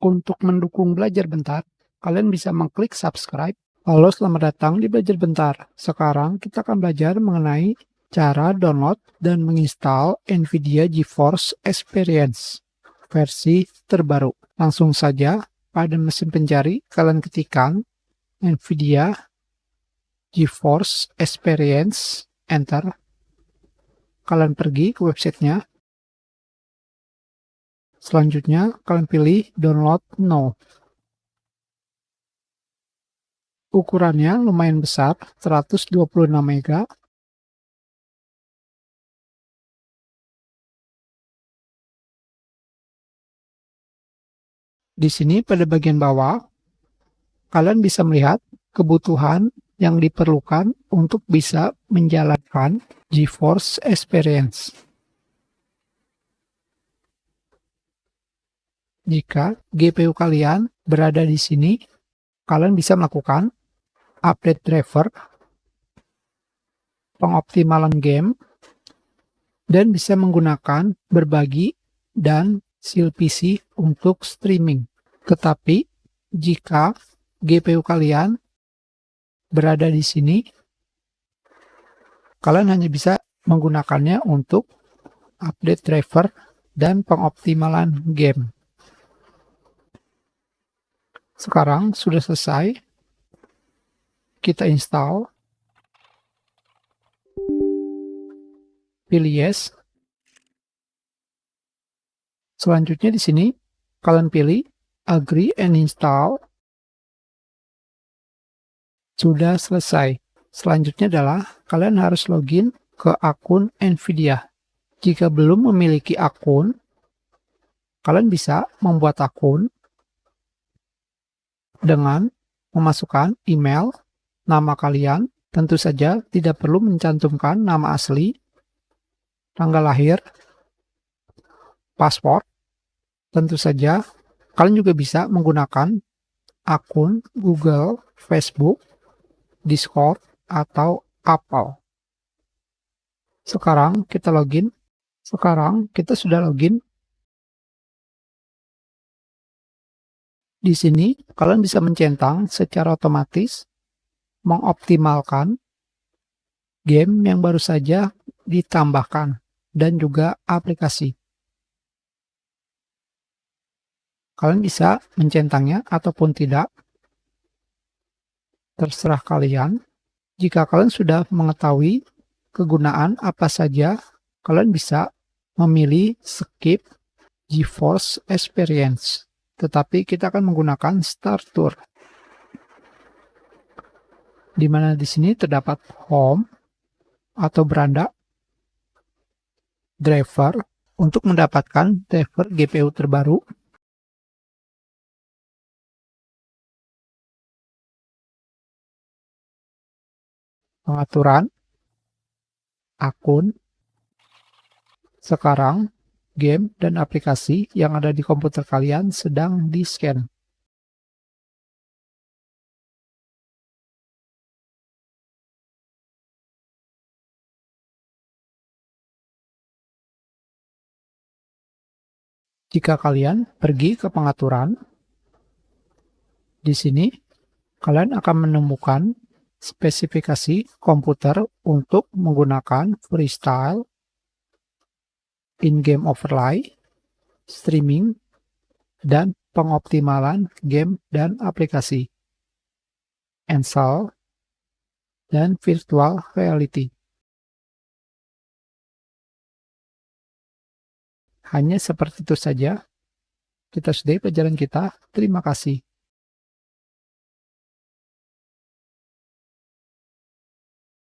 Untuk mendukung Belajar Bentar, kalian bisa mengklik subscribe. Halo, selamat datang di Belajar Bentar. Sekarang kita akan belajar mengenai cara download dan menginstal NVIDIA GeForce Experience versi terbaru. Langsung saja pada mesin pencari kalian ketikkan NVIDIA GeForce Experience, enter. Kalian pergi ke websitenya. Selanjutnya, kalian pilih Download Now. Ukurannya lumayan besar, 126 MB. Di sini pada bagian bawah, kalian bisa melihat kebutuhan yang diperlukan untuk bisa menjalankan GeForce Experience. Jika GPU kalian berada di sini, kalian bisa melakukan update driver, pengoptimalan game, dan bisa menggunakan berbagi dan seal PC untuk streaming. Tetapi jika GPU kalian berada di sini, kalian hanya bisa menggunakannya untuk update driver dan pengoptimalan game. Sekarang sudah selesai, kita install, pilih yes. Selanjutnya di sini kalian pilih agree and install. Sudah selesai. Selanjutnya adalah kalian harus login ke akun NVIDIA. Jika belum memiliki akun, kalian bisa membuat akun dengan memasukkan email, nama kalian. Tentu saja tidak perlu mencantumkan nama asli, tanggal lahir, password. Tentu saja kalian juga bisa menggunakan akun Google, Facebook, Discord, atau Apple. Sekarang kita login. Sekarang kita sudah login. Di sini kalian bisa mencentang secara otomatis, mengoptimalkan game yang baru saja ditambahkan dan juga aplikasi. Kalian bisa mencentangnya ataupun tidak, terserah kalian. Jika kalian sudah mengetahui kegunaan apa saja, kalian bisa memilih skip GeForce Experience. Tetapi kita akan menggunakan Start Tour, di mana di sini terdapat home atau beranda, driver untuk mendapatkan driver GPU terbaru, pengaturan, akun. Sekarang game dan aplikasi yang ada di komputer kalian sedang di-scan. Jika kalian pergi ke pengaturan, di sini kalian akan menemukan spesifikasi komputer untuk menggunakan freestyle, in-game overlay, streaming, dan pengoptimalan game dan aplikasi, install, dan virtual reality. Hanya seperti itu saja. Kita sudahi pelajaran kita. Terima kasih.